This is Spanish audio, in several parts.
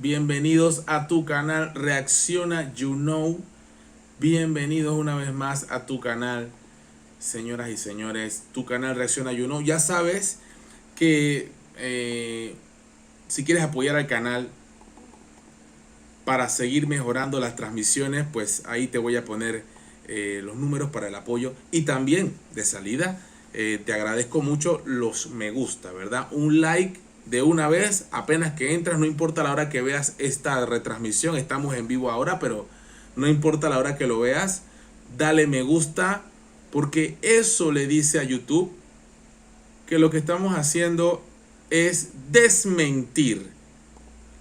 bienvenidos a tu canal Reacciona You Know. Bienvenidos una vez más a tu canal, señoras y señores, tu canal Reacciona You Know. Ya sabes que si quieres apoyar al canal para seguir mejorando las transmisiones, pues ahí te voy a poner los números para el apoyo. Y también de salida te agradezco mucho los me gusta, ¿verdad? Un like de una vez apenas que entras, no importa la hora que veas esta retransmisión, estamos en vivo ahora, pero no importa la hora que lo veas, dale me gusta, porque eso le dice a YouTube que lo que estamos haciendo es desmentir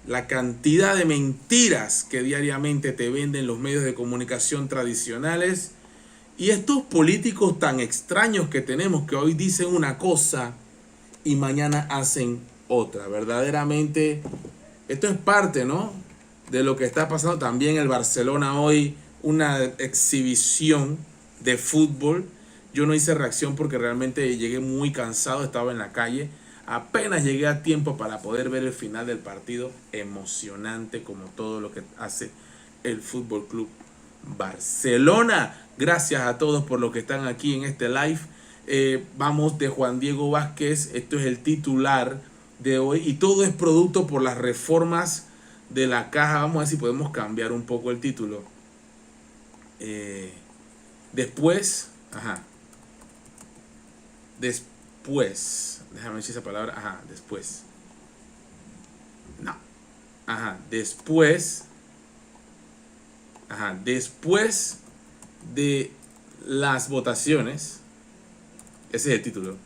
la cantidad de mentiras que diariamente te venden los medios de comunicación tradicionales y estos políticos tan extraños que tenemos, que hoy dicen una cosa y mañana hacen otra. Verdaderamente esto es parte, ¿no?, de lo que está pasando. También el Barcelona hoy, una exhibición de fútbol. Yo no hice reacción porque realmente llegué muy cansado, estaba en la calle. Apenas llegué a tiempo para poder ver el final del partido. Emocionante como todo lo que hace el Fútbol Club Barcelona. Gracias a todos por lo que están aquí en este live. Vamos de Juan Diego Vázquez. Esto es el titular de hoy y todo es producto por las reformas de la caja. Vamos a ver si podemos cambiar un poco el título. Después, déjame decir esa palabra, después, después de las votaciones, ese es el título.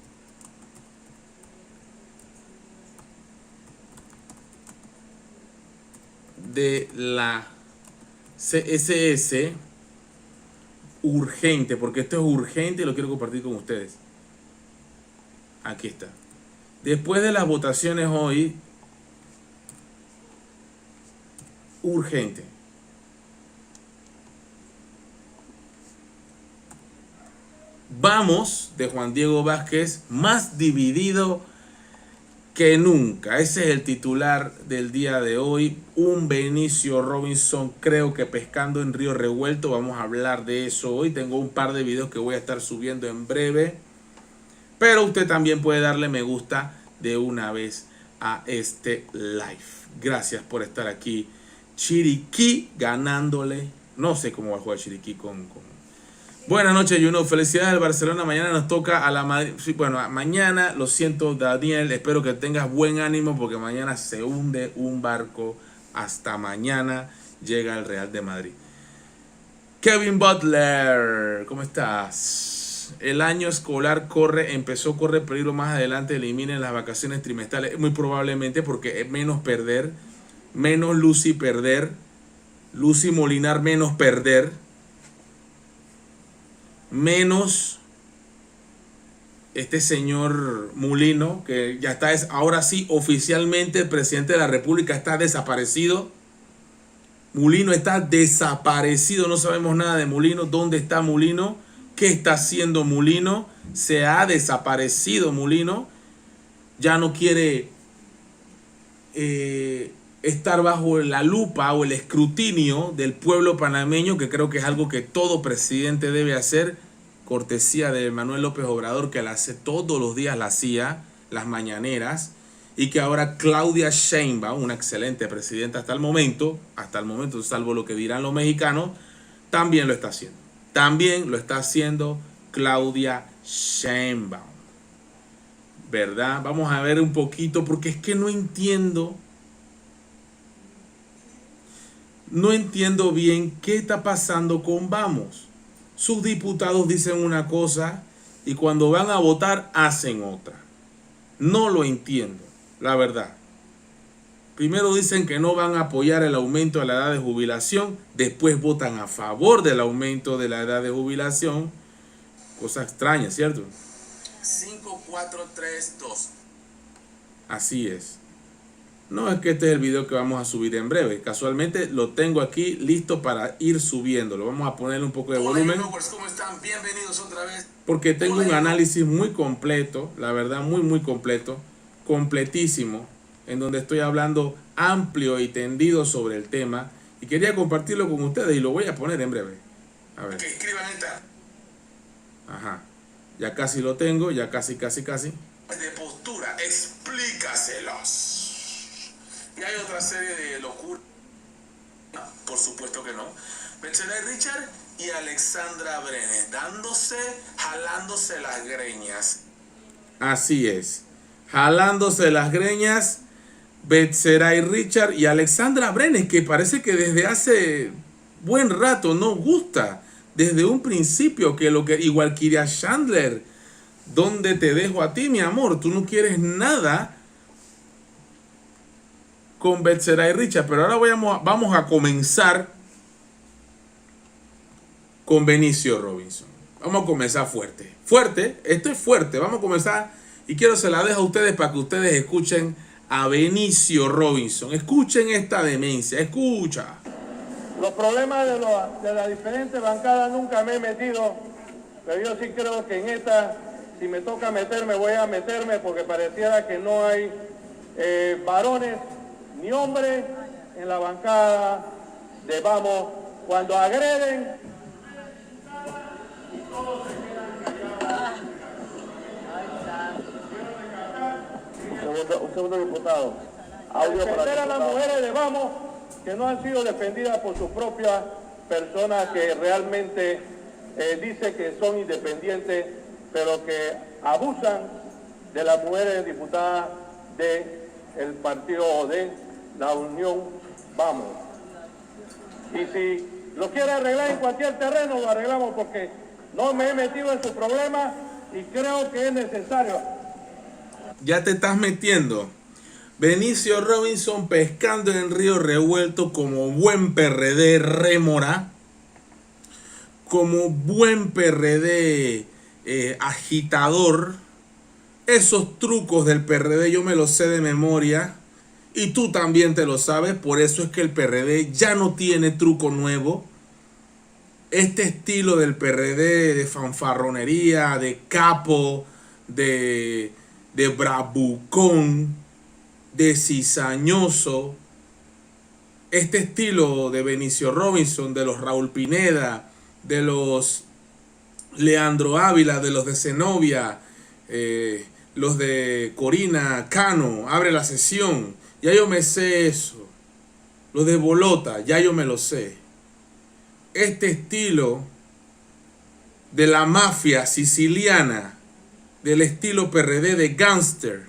De la CSS urgente, porque esto es urgente y lo quiero compartir con ustedes. Aquí está. Después de las votaciones hoy, urgente. Vamos de Juan Diego Vázquez, más dividido que nunca. Ese es el titular del día de hoy. Un Benicio Robinson, creo que pescando en río revuelto. Vamos a hablar de eso hoy. Tengo un par de videos que voy a estar subiendo en breve. Pero usted también puede darle me gusta de una vez a este live. Gracias por estar aquí. Chiriquí ganándole. No sé cómo va a jugar Chiriquí con... Buenas noches, You Know. Felicidades al Barcelona. Mañana nos toca a la Madrid. Bueno, mañana, lo siento, Daniel. Espero que tengas buen ánimo porque mañana se hunde un barco. Hasta mañana llega el Real de Madrid. Kevin Butler, ¿cómo estás? El año escolar empezó a correr peligro. Más adelante eliminen las vacaciones trimestrales. Muy probablemente porque es menos perder. Menos Lucy perder. Lucy Molinar menos perder. Menos este señor Mulino, que ya está, ahora sí, oficialmente el presidente de la República está desaparecido. Mulino está desaparecido, no sabemos nada de Mulino. ¿Dónde está Mulino? ¿Qué está haciendo Mulino? Se ha desaparecido Mulino. Ya no quiere estar bajo la lupa o el escrutinio del pueblo panameño, que creo que es algo que todo presidente debe hacer, cortesía de Manuel López Obrador, que la hace todos los días, la hacía, las mañaneras, y que ahora Claudia Sheinbaum, una excelente presidenta hasta el momento, salvo lo que dirán los mexicanos, también lo está haciendo. También lo está haciendo Claudia Sheinbaum, ¿verdad? Vamos a ver un poquito, porque es que no entiendo bien qué está pasando con Vamos. Sus diputados dicen una cosa y cuando van a votar hacen otra. No lo entiendo, la verdad. Primero dicen que no van a apoyar el aumento de la edad de jubilación, después votan a favor del aumento de la edad de jubilación. Cosa extraña, ¿cierto? 5, 4, 3, 2. Así es. No, es que este es el video que vamos a subir en breve. Casualmente lo tengo aquí listo para ir subiéndolo. Vamos a ponerle un poco de volumen. ¿Cómo están? Bienvenidos otra vez. Porque tengo un análisis muy completo, la verdad, muy completo, completísimo, en donde estoy hablando amplio y tendido sobre el tema y quería compartirlo con ustedes y lo voy a poner en breve. A ver. Que escriban esta. Ajá. Ya casi lo tengo, ya casi. De postura, explícaselos. Y hay otra serie de locuras. Por supuesto que no. Betseray Richard y Alexandra Brenes jalándose las greñas. Así es. Jalándose las greñas, Betseray Richard y Alexandra Brenes, que parece que desde hace buen rato no gusta. Desde un principio, que igual Kyria Chandler, ¿dónde te dejo a ti, mi amor? Tú no quieres nada con Betseray Richard. Pero ahora vamos a comenzar con Benicio Robinson. Vamos a comenzar fuerte. Fuerte, esto es fuerte. Vamos a comenzar y se la dejo a ustedes para que ustedes escuchen a Benicio Robinson. Escuchen esta demencia, escucha. Los problemas de las diferentes bancadas nunca me he metido, pero yo sí creo que en esta, si me toca meterme, voy a meterme porque pareciera que no hay varones ni hombres en la bancada de Vamos. Cuando agreden, un segundo diputado. Audio defender a las mujeres de Vamos, que no han sido defendidas por su propia persona, que realmente dice que son independientes, pero que abusan de las mujeres diputadas del partido de la Unión Vamos. Y si lo quiere arreglar en cualquier terreno, lo arreglamos, porque no me he metido en su problema y creo que es necesario. Ya te estás metiendo. Benicio Robinson pescando en río revuelto como buen PRD rémora, como buen PRD agitador. Esos trucos del PRD yo me los sé de memoria y tú también te lo sabes. Por eso es que el PRD ya no tiene truco nuevo. Este estilo del PRD de fanfarronería, de capo, de bravucón, de cizañoso, este estilo de Benicio Robinson, de los Raúl Pineda, de los Leandro Ávila, de los de Zenobia, los de Corina Cano, abre la sesión, ya yo me sé eso. Los de Bolota, ya yo me lo sé. Este estilo de la mafia siciliana, del estilo PRD de gángster,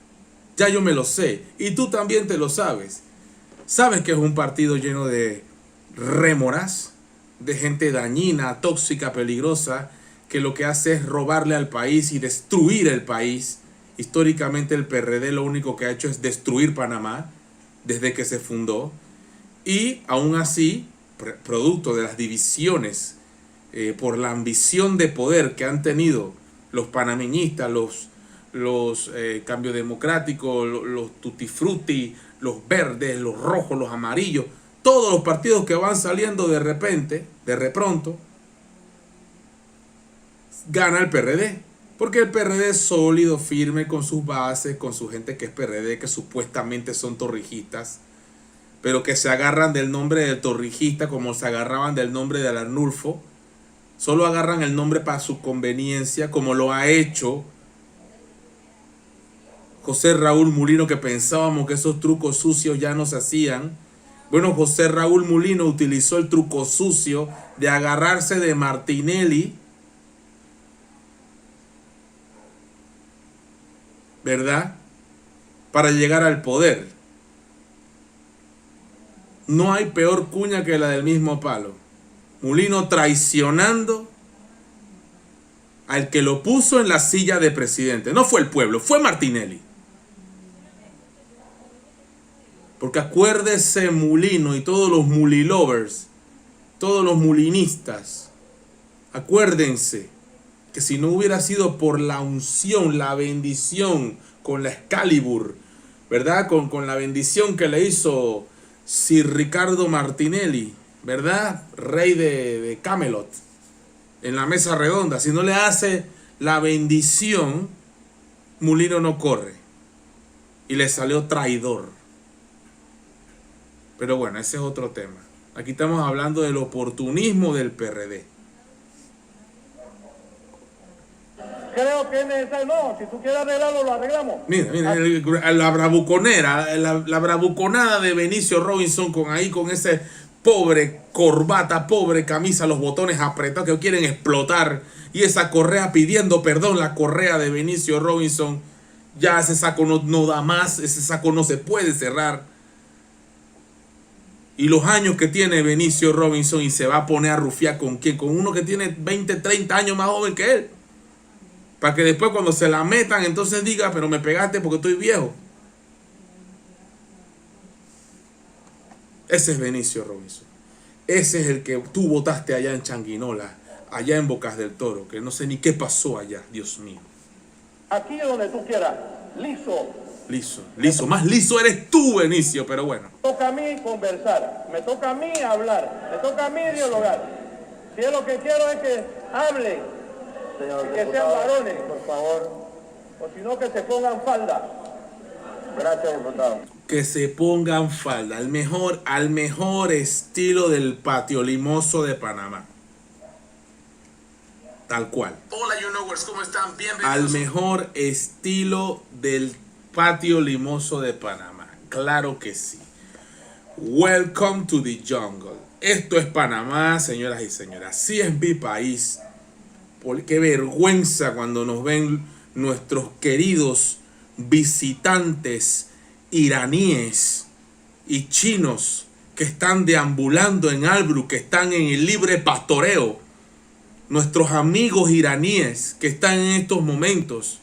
ya yo me lo sé. Y tú también te lo sabes. Sabes que es un partido lleno de rémoras, de gente dañina, tóxica, peligrosa, que lo que hace es robarle al país y destruir el país. Históricamente el PRD lo único que ha hecho es destruir Panamá desde que se fundó. Y aún así, producto de las divisiones por la ambición de poder que han tenido los panameñistas, los cambios democráticos, los tutti frutti, los verdes, los rojos, los amarillos, todos los partidos que van saliendo de repente, de repronto, gana el PRD. Porque el PRD es sólido, firme, con sus bases, con su gente que es PRD, que supuestamente son torrijistas, pero que se agarran del nombre de torrijista como se agarraban del nombre de Arnulfo. Solo agarran el nombre para su conveniencia, como lo ha hecho José Raúl Mulino, que pensábamos que esos trucos sucios ya no se hacían. Bueno, José Raúl Mulino utilizó el truco sucio de agarrarse de Martinelli, ¿verdad?, para llegar al poder. No hay peor cuña que la del mismo palo. Mulino traicionando al que lo puso en la silla de presidente. No fue el pueblo, fue Martinelli. Porque acuérdese Mulino y todos los mulilovers, todos los mulinistas, acuérdense que si no hubiera sido por la unción, la bendición con la Excalibur, ¿verdad? Con la bendición que le hizo Sir Ricardo Martinelli, ¿verdad? Rey de Camelot, en la mesa redonda. Si no le hace la bendición, Mulino no corre. Y le salió traidor. Pero bueno, ese es otro tema. Aquí estamos hablando del oportunismo del PRD. Creo que es necesario. No, si tú quieres arreglarlo, lo arreglamos. Mira, la bravuconera, la bravuconada de Benicio Robinson con ese pobre corbata, pobre camisa, los botones apretados que quieren explotar, y esa correa pidiendo perdón, la correa de Benicio Robinson. Ya ese saco no da más, ese saco no se puede cerrar. Y los años que tiene Benicio Robinson, y se va a poner a rufiar ¿con quién? Con uno que tiene 20, 30 años más joven que él. Para que después cuando se la metan, entonces diga, pero me pegaste porque estoy viejo. Ese es Benicio Robinson. Ese es el que tú votaste allá en Changuinola, allá en Bocas del Toro, que no sé ni qué pasó allá, Dios mío. Aquí donde tú quieras, liso. Liso. Más liso eres tú, Benicio, pero bueno. Me toca a mí conversar, me toca a mí hablar, me toca a mí dialogar. Si es lo que quiero es que hable, que sean varones, por favor, o si no que se pongan falda. Gracias, diputado. Que se pongan falda, al mejor estilo del patio limoso de Panamá. Tal cual. Hola, YouKnowers, ¿cómo están? Bienvenidos. Al mejor estilo del patio limoso de Panamá. Claro que sí. Welcome to the jungle. Esto es Panamá, señoras y señores. Así es mi país. Qué vergüenza cuando nos ven nuestros queridos visitantes iraníes y chinos que están deambulando en Albrook, que están en el libre pastoreo. Nuestros amigos iraníes que están en estos momentos,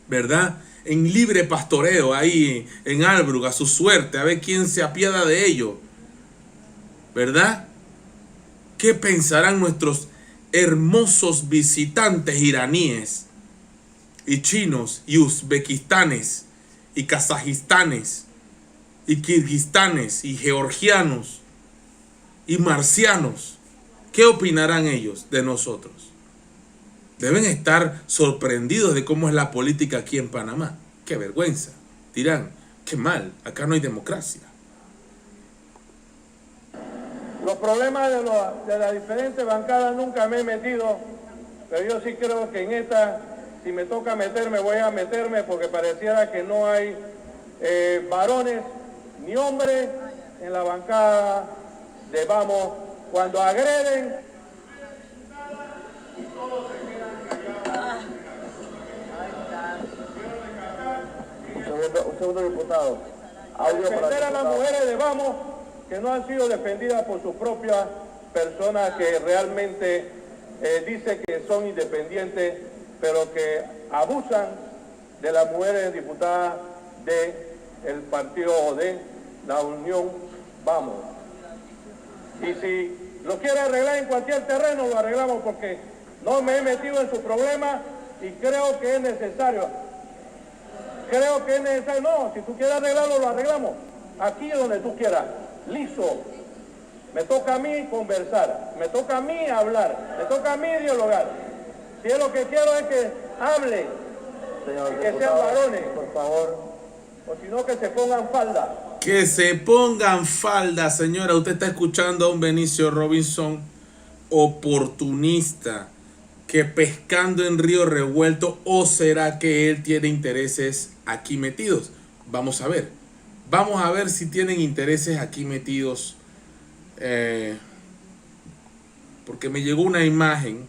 ¿verdad? En libre pastoreo ahí en Albrook, a su suerte, a ver quién se apiada de ellos, ¿verdad? ¿Qué pensarán nuestros hermosos visitantes iraníes y chinos y uzbekistanes y kazajistanes y kirguistanes y georgianos y marcianos? ¿Qué opinarán ellos de nosotros? Deben estar sorprendidos de cómo es la política aquí en Panamá. ¡Qué vergüenza! Dirán, qué mal, acá no hay democracia. Los problemas de las diferentes bancadas nunca me he metido, pero yo sí creo que en esta, si me toca meterme, voy a meterme porque pareciera que no hay varones ni hombres en la bancada de Vamos. Cuando agreden, un segundo diputado. Defender a las mujeres de Vamos que no han sido defendidas por sus propias personas que realmente dicen que son independientes, pero que abusan de las mujeres diputadas del partido de la Unión Vamos. Y si lo quiere arreglar en cualquier terreno, lo arreglamos porque no me he metido en su problema y creo que es necesario. No, si tú quieres arreglarlo, lo arreglamos. Aquí donde tú quieras, liso. Me toca a mí conversar, me toca a mí hablar, me toca a mí dialogar. Si es lo que quiero es que hable, que sean varones, por favor, o si no que se pongan falda. Que se pongan falda, señora. Usted está escuchando a un Benicio Robinson oportunista, que pescando en río revuelto, o será que él tiene intereses aquí metidos. Vamos a ver si tienen intereses aquí metidos, porque me llegó una imagen.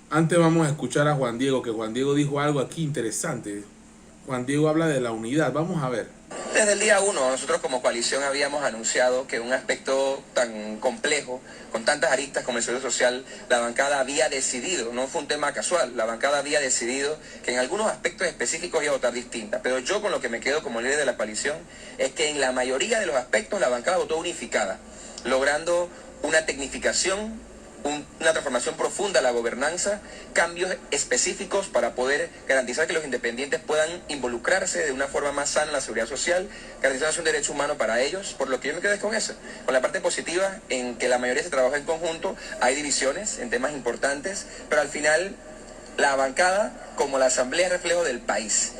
Antes vamos a escuchar a Juan Diego, que Juan Diego dijo algo aquí interesante. Juan Diego habla de la unidad. Vamos a ver. Desde el día 1, nosotros como coalición habíamos anunciado que un aspecto tan complejo, con tantas aristas como el seguro social, la bancada había decidido, no fue un tema casual, la bancada había decidido que en algunos aspectos específicos iba a votar distinta. Pero yo con lo que me quedo como líder de la coalición es que en la mayoría de los aspectos la bancada votó unificada, logrando una tecnificación, una transformación profunda a la gobernanza, cambios específicos para poder garantizar que los independientes puedan involucrarse de una forma más sana en la seguridad social, garantizando un derecho humano para ellos. Por lo que yo me quedo con eso, con la parte positiva en que la mayoría se trabaja en conjunto. Hay divisiones en temas importantes, pero al final la bancada, como la asamblea, es reflejo del país.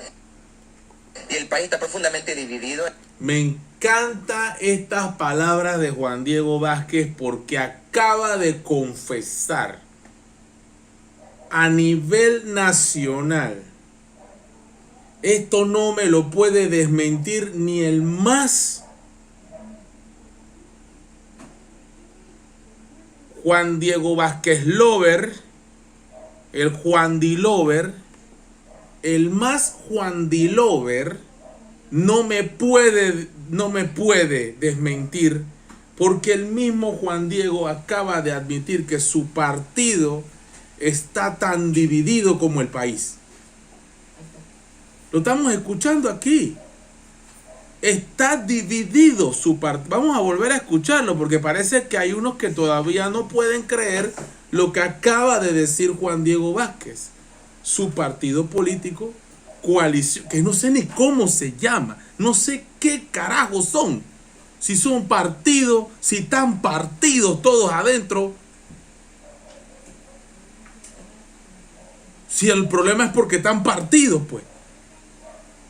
Y el país está profundamente dividido. Me encantan estas palabras de Juan Diego Vázquez porque acaba de confesar a nivel nacional. Esto no me lo puede desmentir ni el más Juan Diego Vázquez Lover, el Juan Di Lover, el más Juan Di Lover no me puede desmentir, porque el mismo Juan Diego acaba de admitir que su partido está tan dividido como el país. Lo estamos escuchando aquí. Está dividido su partido. Vamos a volver a escucharlo porque parece que hay unos que todavía no pueden creer lo que acaba de decir Juan Diego Vázquez. Su partido político, coalición, que no sé ni cómo se llama, no sé qué carajos son. Si son partidos, si están partidos todos adentro. Si el problema es porque están partidos, pues.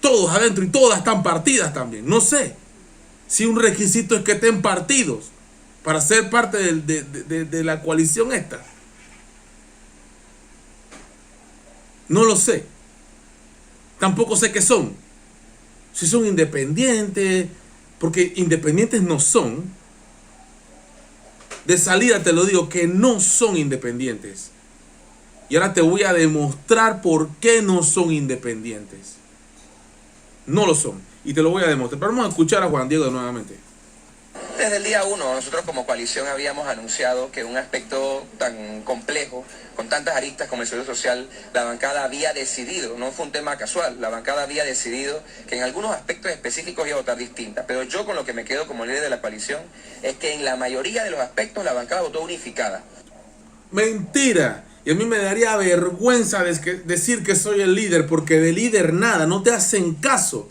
Todos adentro y todas están partidas también. No sé si un requisito es que estén partidos para ser parte de la coalición esta. No lo sé. Tampoco sé qué son. Si son independientes, porque independientes no son. De salida te lo digo que no son independientes. Y ahora te voy a demostrar por qué no son independientes. No lo son. Y te lo voy a demostrar. Pero vamos a escuchar a Juan Diego nuevamente. Desde el día 1, nosotros como coalición habíamos anunciado que un aspecto tan complejo, con tantas aristas como el seguro social, la bancada había decidido, no fue un tema casual, la bancada había decidido que en algunos aspectos específicos iba a votar distinta. Pero yo con lo que me quedo como líder de la coalición es que en la mayoría de los aspectos la bancada votó unificada. Mentira. Y a mí me daría vergüenza decir que soy el líder, porque de líder nada, no te hacen caso.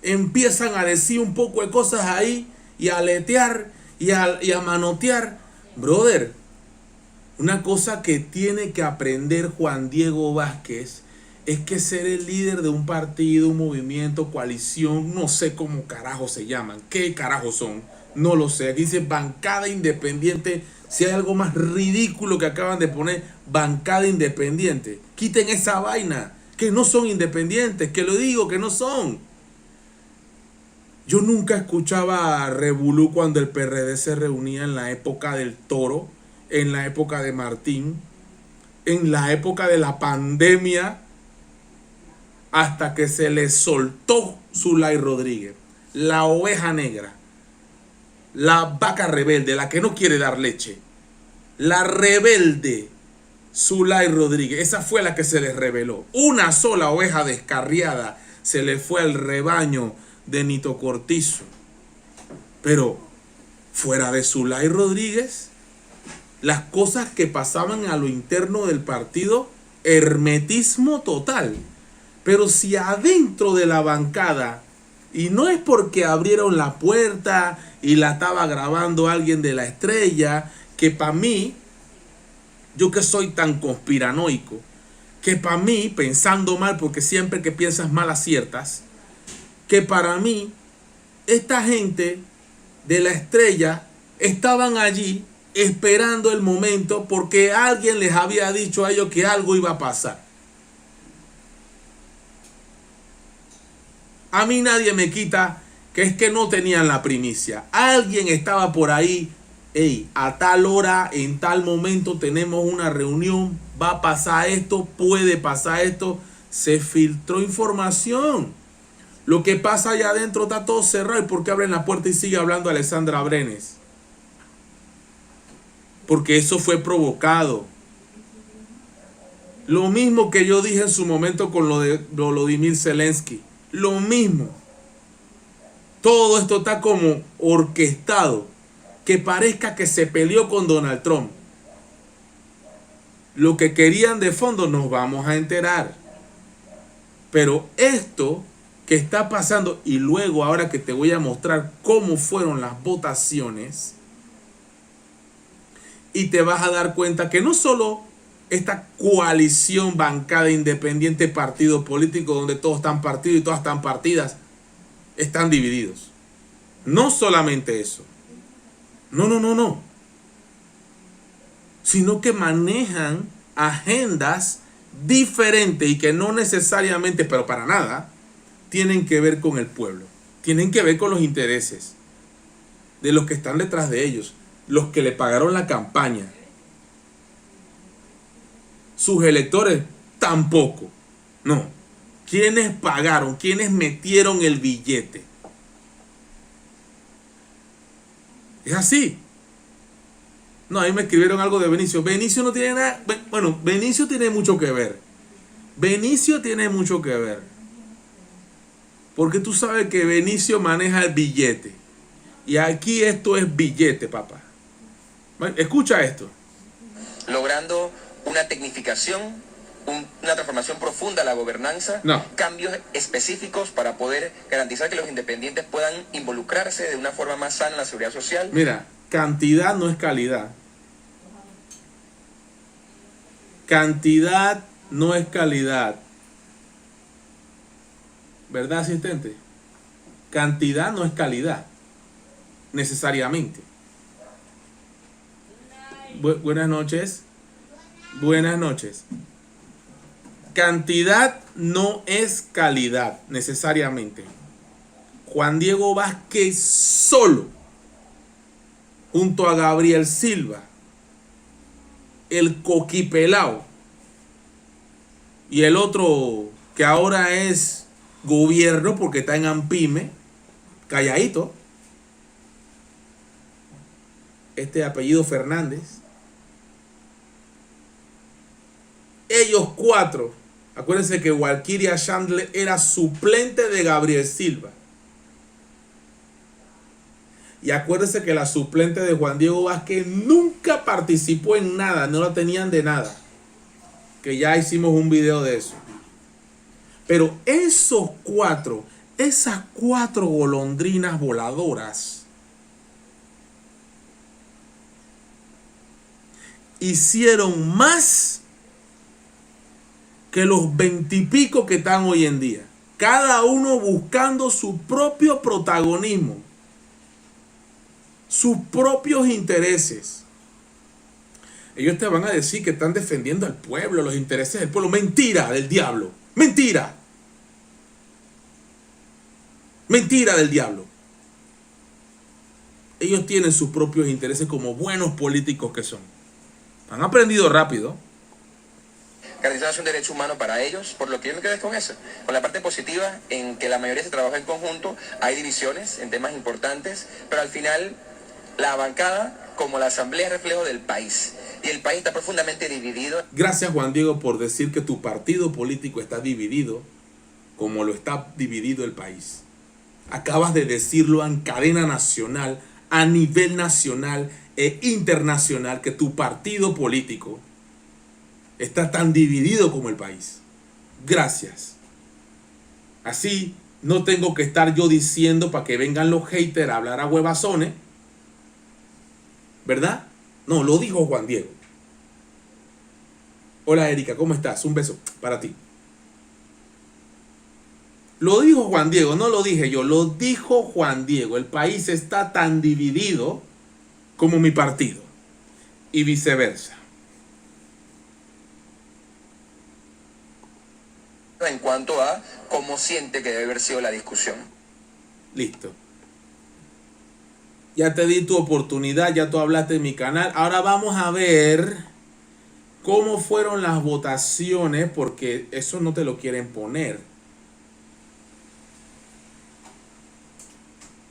Empiezan a decir un poco de cosas ahí y a aletear y a manotear. Brother, una cosa que tiene que aprender Juan Diego Vázquez es que ser el líder de un partido, un movimiento, coalición, no sé cómo carajo se llaman, qué carajo son, no lo sé. Aquí dice bancada independiente. Si hay algo más ridículo que acaban de poner, bancada independiente. Quiten esa vaina, que no son independientes, que lo digo, que no son. Yo nunca escuchaba a Revolú cuando el PRD se reunía en la época del Toro, en la época de Martín, en la época de la pandemia, hasta que se le soltó Zulay Rodríguez, la oveja negra. La vaca rebelde, la que no quiere dar leche. La rebelde Zulay Rodríguez. Esa fue la que se les reveló. Una sola oveja descarriada se le fue al rebaño de Nito Cortizo. Pero fuera de Zulay Rodríguez, las cosas que pasaban a lo interno del partido, hermetismo total. Pero si adentro de la bancada, y no es porque abrieron la puerta y la estaba grabando alguien de La Estrella, que para mí, yo que soy tan conspiranoico, que para mí, pensando mal, porque siempre que piensas mal aciertas, que para mí, esta gente de La Estrella estaban allí esperando el momento porque alguien les había dicho a ellos que algo iba a pasar. A mí nadie me quita que es que no tenían la primicia. Alguien estaba por ahí. Hey, a tal hora, en tal momento tenemos una reunión. Va a pasar esto, puede pasar esto. Se filtró información. Lo que pasa allá adentro está todo cerrado. ¿Y por qué abren la puerta y sigue hablando Alexandra Brenes? Porque eso fue provocado. Lo mismo que yo dije en su momento con lo de Volodymyr Zelensky. Lo mismo. Todo esto está como orquestado. Que parezca que se peleó con Donald Trump. Lo que querían de fondo nos vamos a enterar. Pero esto que está pasando, y luego ahora que te voy a mostrar cómo fueron las votaciones, y te vas a dar cuenta que no solo esta coalición, bancada independiente, partido político donde todos están partidos y todas están partidas, están divididos. No solamente eso. No. Sino que manejan agendas diferentes y que no necesariamente, pero para nada, tienen que ver con el pueblo. Tienen que ver con los intereses de los que están detrás de ellos, los que le pagaron la campaña. Sus electores tampoco. No. ¿Quiénes pagaron? ¿Quiénes metieron el billete? Es así. No, ahí me escribieron algo de Benicio. Benicio no tiene nada. Bueno, Benicio tiene mucho que ver. Benicio tiene mucho que ver. Porque tú sabes que Benicio maneja el billete. Y aquí esto es billete, papá. Escucha esto. Logrando una tecnificación, una transformación profunda a la gobernanza, no. Cambios específicos para poder garantizar que los independientes puedan involucrarse de una forma más sana en la seguridad social. Mira, cantidad no es calidad. Cantidad no es calidad. ¿Verdad, asistente? Cantidad no es calidad. Necesariamente. Buenas noches. Buenas noches. Cantidad no es calidad, necesariamente. Juan Diego Vázquez solo, junto a Gabriel Silva, el coquipelao, y el otro que ahora es gobierno porque está en Ampime, calladito, este apellido Fernández. Ellos cuatro, acuérdense que Walkiria Chandler era suplente de Gabriel Silva. Y acuérdense que la suplente de Juan Diego Vázquez nunca participó en nada, no la tenían de nada. Que ya hicimos un video de eso. Pero esos cuatro, esas cuatro golondrinas voladoras, hicieron más que los 20 y pico que están hoy en día. Cada uno buscando su propio protagonismo, sus propios intereses. Ellos te van a decir que están defendiendo al pueblo, los intereses del pueblo. Mentira del diablo. Mentira. Mentira del diablo. Ellos tienen sus propios intereses como buenos políticos que son. Han aprendido rápido. Garantizar un derecho humano para ellos, por lo que yo me quedé con eso, con la parte positiva en que la mayoría se trabaja en conjunto, hay divisiones en temas importantes, pero al final la bancada como la asamblea es reflejo del país, y el país está profundamente dividido. Gracias, Juan Diego, por decir que tu partido político está dividido como lo está dividido el país. Acabas de decirlo en cadena nacional, a nivel nacional e internacional, que tu partido político está tan dividido como el país. Gracias. Así no tengo que estar yo diciendo para que vengan los haters a hablar a huevazones. ¿Verdad? No, lo dijo Juan Diego. Hola Erika, ¿cómo estás? Un beso para ti. Lo dijo Juan Diego, no lo dije yo, lo dijo Juan Diego. El país está tan dividido como mi partido. Y viceversa. En cuanto a cómo siente que debe haber sido la discusión. Listo. Ya te di tu oportunidad, ya tú hablaste en mi canal. Ahora vamos a ver cómo fueron las votaciones, porque eso no te lo quieren poner.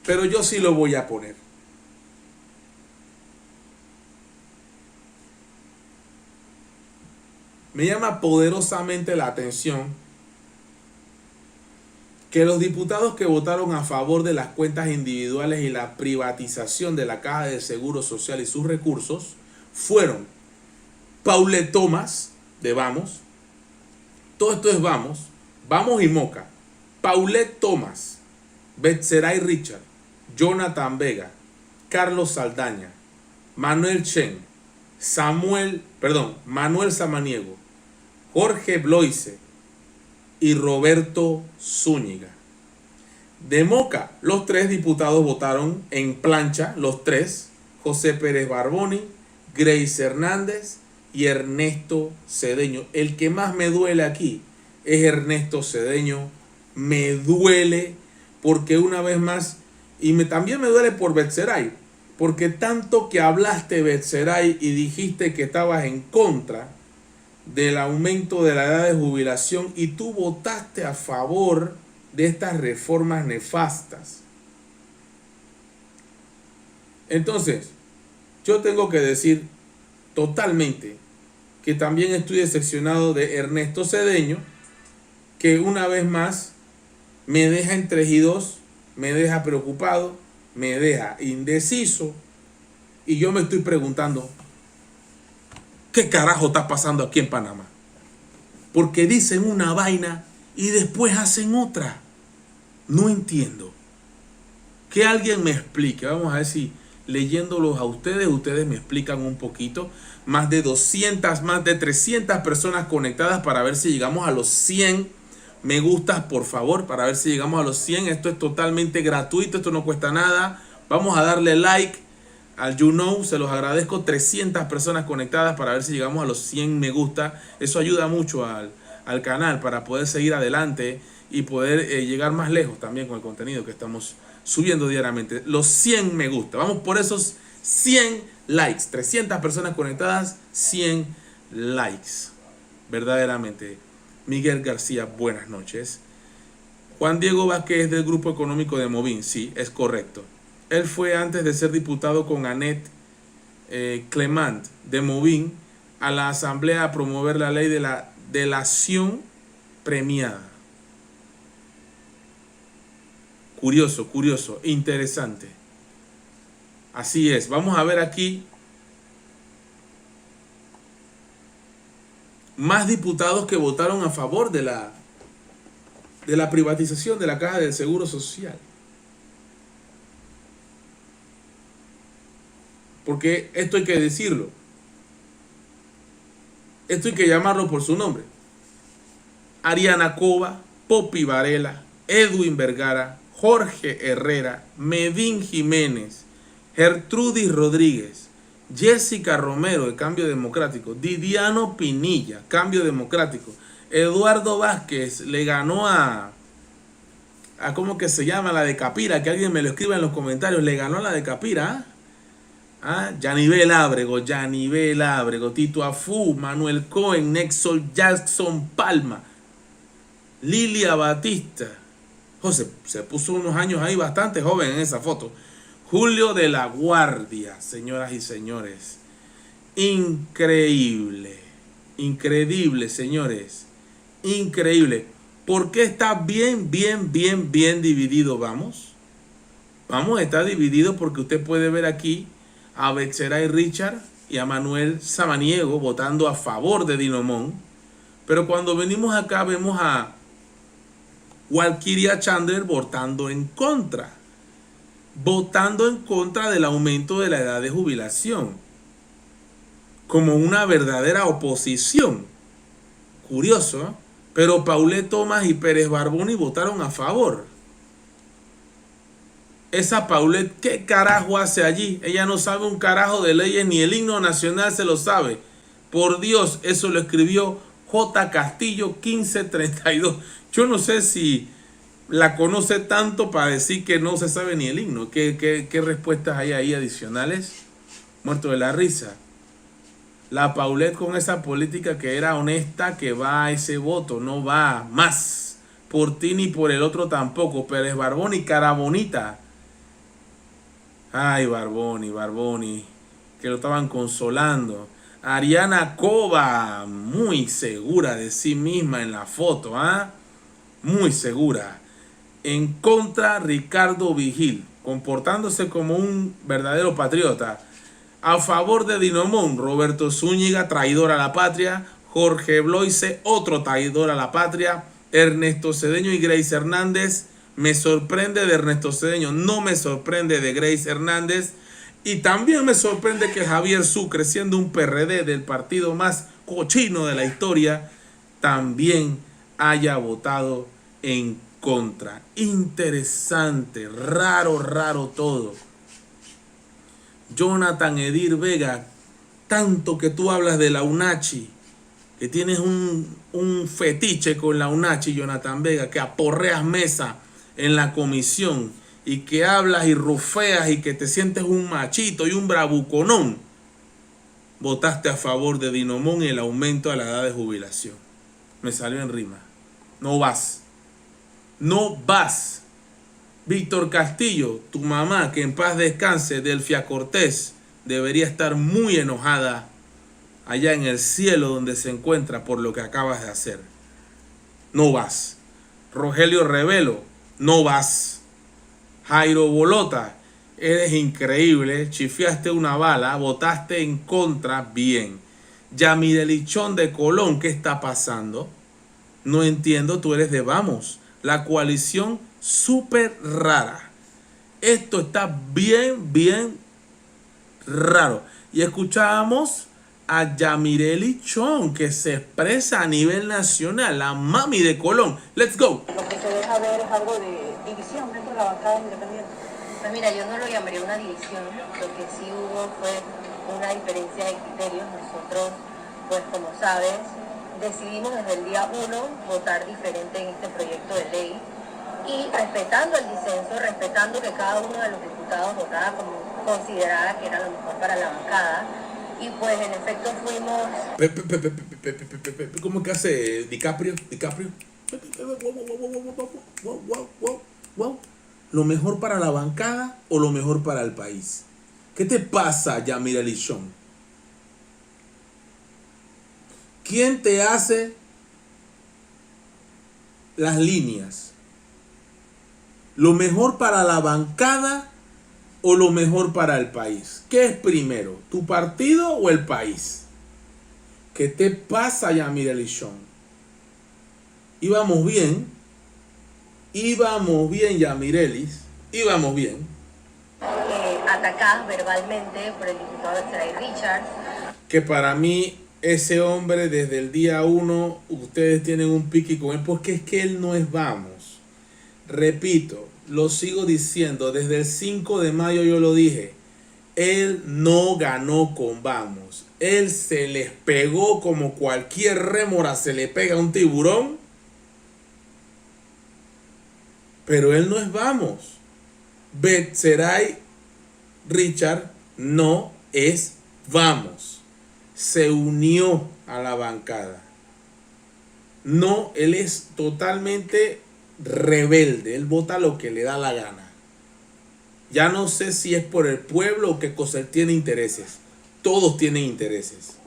Pero yo sí lo voy a poner. Me llama poderosamente la atención que los diputados que votaron a favor de las cuentas individuales y la privatización de la Caja de Seguro Social y sus recursos fueron Paulette Thomas, de Vamos, todo esto es Vamos y Moca, Paulette Thomas, Betseray Richard, Jonathan Vega, Carlos Saldaña, Manuel Samaniego, Jorge Bloise y Roberto Zúñiga. de Moca. Los 3 diputados votaron en plancha, los 3, José Pérez Barboni, Grace Hernández y Ernesto Cedeño. El que más me duele aquí es Ernesto Cedeño. Me duele porque una vez más, y también me duele por Betseray, porque tanto que hablaste, Betseray, y dijiste que estabas en contra del aumento de la edad de jubilación y tú votaste a favor de estas reformas nefastas. Entonces, yo tengo que decir totalmente que también estoy decepcionado de Ernesto Cedeño, que una vez más me deja en 3 y 2, me deja preocupado, me deja indeciso, y yo me estoy preguntando, ¿qué carajo está pasando aquí en Panamá? Porque dicen una vaina y después hacen otra. No entiendo. Que alguien me explique. Vamos a ver si leyéndolos a ustedes me explican un poquito. Más de 200, más de 300 personas conectadas para ver si llegamos a los 100 me gustas, por favor, para ver si llegamos a los 100. Esto es totalmente gratuito, esto no cuesta nada. Vamos a darle like al se los agradezco. 300 personas conectadas para ver si llegamos a los 100 me gusta. Eso ayuda mucho al canal para poder seguir adelante y poder llegar más lejos también con el contenido que estamos subiendo diariamente. Los 100 me gusta. Vamos por esos 100 likes. 300 personas conectadas, 100 likes. Verdaderamente. Miguel García, buenas noches. Juan Diego Vázquez es del Grupo Económico de Movín. Sí, es correcto. Él fue, antes de ser diputado con Annette Clement de Movín, a la asamblea a promover la ley de la delación premiada. Curioso, curioso, interesante. Así es. Vamos a ver aquí más diputados que votaron a favor de la privatización de la Caja del Seguro Social. Porque esto hay que decirlo. Esto hay que llamarlo por su nombre. Ariana Cova, Poppy Varela, Edwin Vergara, Jorge Herrera, Medín Jiménez, Gertrudis Rodríguez, Jessica Romero de Cambio Democrático, Didiano Pinilla, Cambio Democrático, Eduardo Vázquez le ganó a ¿cómo que se llama? La de Capira, que alguien me lo escriba en los comentarios, le ganó a la de Capira, Yanivel Ábrego, Tito Afú, Manuel Cohen, Nexol Jackson Palma, Lilia Batista. José se puso unos años ahí bastante joven en esa foto. Julio de la Guardia, señoras y señores. Increíble. Increíble, señores. Increíble. ¿Por qué está bien dividido? Vamos, está dividido porque usted puede ver aquí a Betseray Richard y a Manuel Samaniego votando a favor de Dinomón. Pero cuando venimos acá vemos a Walkiria Chandler votando en contra del aumento de la edad de jubilación, como una verdadera oposición. Curioso, ¿eh? Pero Paulette Thomas y Pérez Barboni votaron a favor. Esa Paulette, ¿qué carajo hace allí? Ella no sabe un carajo de leyes, ni el himno nacional se lo sabe. Por Dios, eso lo escribió J. Castillo 1532. Yo no sé si la conoce tanto para decir que no se sabe ni el himno. ¿Qué respuestas hay ahí adicionales? Muerto de la risa. La Paulette con esa política que era honesta, que va a ese voto, no va más por ti ni por el otro tampoco. Pérez Barboni, cara bonita. Ay, Barboni, que lo estaban consolando. Ariana Cova, muy segura de sí misma en la foto, muy segura. En contra, Ricardo Vigil, comportándose como un verdadero patriota. A favor de Dinomón, Roberto Zúñiga, traidor a la patria. Jorge Bloise, otro traidor a la patria. Ernesto Cedeño y Grace Hernández. Me sorprende de Ernesto Cedeño, no me sorprende de Grace Hernández. Y también me sorprende que Javier Sucre, siendo un PRD del partido más cochino de la historia, también haya votado en contra. Interesante, raro todo. Jonathan Edir Vega, tanto que tú hablas de la UNACHI, que tienes un fetiche con la UNACHI, Jonathan Vega, que aporreas mesa en la comisión y que hablas y rufeas y que te sientes un machito y un bravuconón, votaste a favor de Dinomón y el aumento a la edad de jubilación. Me salió en rima. No vas. No vas. Víctor Castillo, tu mamá, que en paz descanse, Delfia Cortés, debería estar muy enojada allá en el cielo donde se encuentra por lo que acabas de hacer. No vas. Rogelio Revelo, no vas. Jairo Bolota, eres increíble, chifiaste una bala, votaste en contra, bien. Yamirelichón de Colón, ¿qué está pasando? No entiendo, tú eres de Vamos, la coalición súper rara. Esto está bien raro. Y escuchábamos a Yamirelichón, que se expresa a nivel nacional, la mami de Colón. Let's go. Lo que se deja ver es algo de división dentro de la bancada independiente. Pues mira, yo no lo llamaría una división. Lo que sí hubo fue una diferencia de criterios. Nosotros, pues como sabes, decidimos desde el día 1 votar diferente en este proyecto de ley y respetando el disenso, respetando que cada uno de los diputados votara como considerara que era lo mejor para la bancada. Y pues en efecto fuimos... ¿Cómo que hace DiCaprio? ¿Lo mejor para la bancada o lo mejor para el país? ¿Qué te pasa, Yamirelichón? ¿Quién te hace las líneas? ¿Lo mejor para la bancada o lo mejor para el país? ¿Qué es primero, tu partido o el país? ¿Qué te pasa, Yamirelichón? Íbamos bien, Yamirelis, íbamos bien. Atacadas verbalmente por el diputado Alexandra Richard. Que para mí, ese hombre desde el día 1, ustedes tienen un pique con él, porque es que él no es Vamos. Repito, lo sigo diciendo, desde el 5 de mayo yo lo dije, él no ganó con Vamos. Él se les pegó como cualquier rémora se le pega a un tiburón. Pero él no es Vamos. Betseray Richard no es Vamos. Se unió a la bancada. No, él es totalmente rebelde. Él vota lo que le da la gana. Ya no sé si es por el pueblo o qué cosa. Él tiene intereses. Todos tienen intereses.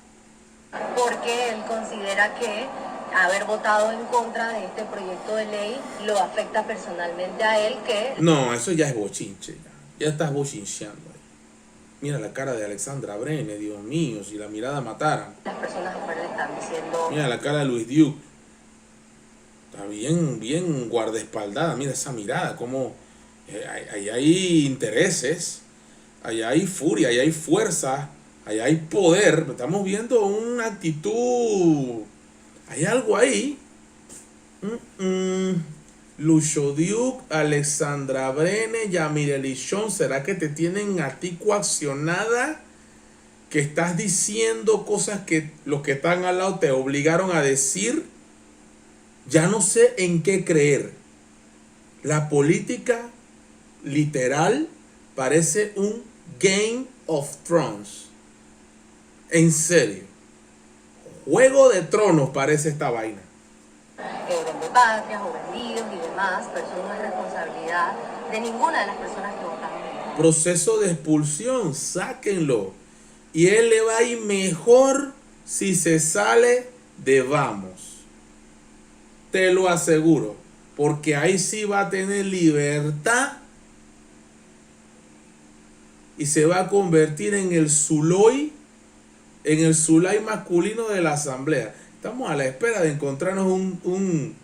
Porque él considera que haber votado en contra de este proyecto de ley lo afecta personalmente a él, que... No, eso ya es bochinche. Ya estás bochincheando ahí. Mira la cara de Alexandra Brenes, Dios mío, si la mirada matara. Las personas afuera le están diciendo... Mira la cara de Luis Duke. Está bien guardaespaldada. Mira esa mirada, como ahí hay intereses, ahí hay furia, ahí hay fuerza, ahí hay poder. Estamos viendo una actitud... Hay algo ahí. Lucho Duke, Alexandra Brenes, Yamirelichón, ¿será que te tienen a ti coaccionada? Que estás diciendo cosas que los que están al lado te obligaron a decir. Ya no sé en qué creer. La política literal parece un Game of Thrones. En serio. Juego de Tronos parece esta vaina. Vendepatrias o vendidos y demás, pero eso no es responsabilidad de ninguna de las personas que votaron. Proceso de expulsión, sáquenlo. Y él le va a ir mejor si se sale de Vamos. Te lo aseguro. Porque ahí sí va a tener libertad. Y se va a convertir en el Zuloy. En el Zulay masculino de la asamblea. Estamos a la espera de encontrarnos un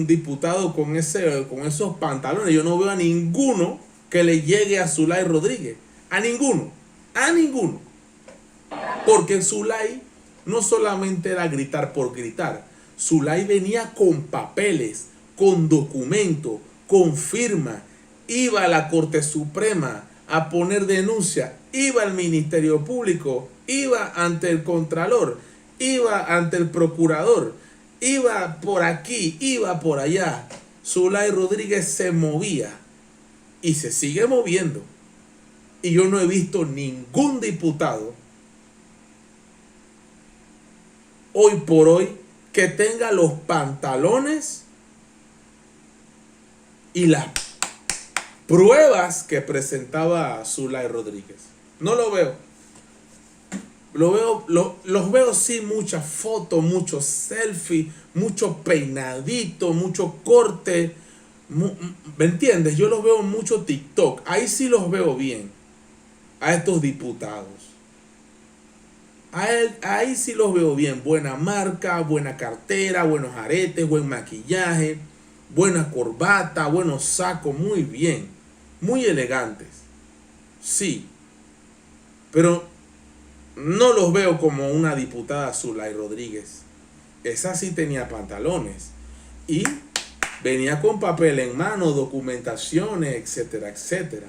diputado con esos pantalones. Yo no veo a ninguno que le llegue a Zulay Rodríguez. A ninguno. Porque Zulay no solamente era gritar por gritar. Zulay venía con papeles, con documento, con firma, iba a la Corte Suprema a poner denuncia, iba al Ministerio Público, iba ante el Contralor, iba ante el Procurador, iba por aquí, iba por allá. Zulay Rodríguez se movía y se sigue moviendo. Y yo no he visto ningún diputado hoy por hoy que tenga los pantalones y las pruebas que presentaba Zulay Rodríguez. No lo veo. Los veo sí, muchas fotos, muchos selfies, mucho peinadito, mucho corte. ¿Me entiendes? Yo los veo mucho TikTok. Ahí sí los veo bien. A estos diputados. Ahí sí los veo bien. Buena marca, buena cartera, buenos aretes, buen maquillaje, buena corbata, buenos sacos. Muy bien. Muy elegantes. Sí. Pero no los veo como una diputada Zulay Rodríguez. Esa sí tenía pantalones. Y venía con papel en mano, documentaciones, etcétera, etcétera.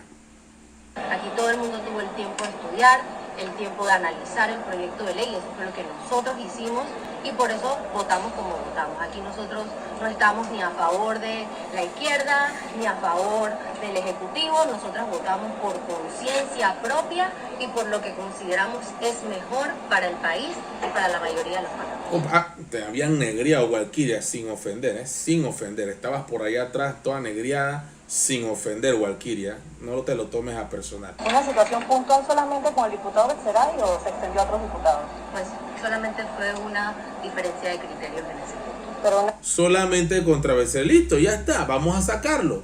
Aquí todo el mundo tuvo el tiempo de estudiar, el tiempo de analizar el proyecto de ley. Eso fue lo que nosotros hicimos y por eso votamos como votamos. Aquí nosotros no estamos ni a favor de la izquierda ni a favor del Ejecutivo. Nosotros votamos por conciencia propia y por lo que consideramos es mejor para el país y para la mayoría de los panameños. Te habían negriado, Walkiria, sin ofender, sin ofender. Estabas por allá atrás toda negriada, sin ofender, Walkiria. No te lo tomes a personal. ¿Una situación puntual solamente con el diputado Betzeray o se extendió a otros diputados? Pues solamente fue una diferencia de criterios en ese punto. Pero solamente contra Betzeray. Listo, ya está, vamos a sacarlo.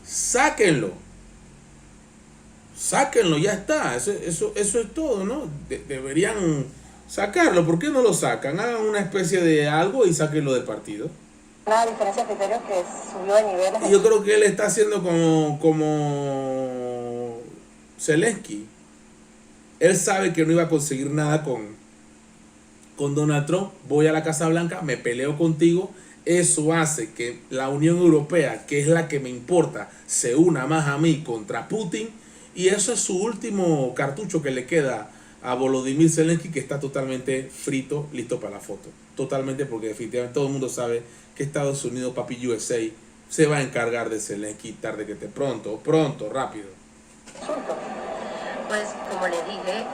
Sáquenlo. Sáquenlo, ya está. Eso es todo, ¿no? Deberían sacarlo. ¿Por qué no lo sacan? Hagan una especie de algo y sáquenlo del partido. una diferencia de criterios que subió de niveles. Yo creo que él está haciendo como Zelensky. Él sabe que no iba a conseguir nada con Donald Trump. Voy a la Casa Blanca, me peleo contigo. Eso hace que la Unión Europea, que es la que me importa, se una más a mí contra Putin. Y eso es su último cartucho que le queda a Volodymyr Zelensky, que está totalmente frito, listo para la foto. Totalmente, porque definitivamente todo el mundo sabe que Estados Unidos, papi USA, se va a encargar de Zelensky tarde que pronto, rápido. Pues como les dije,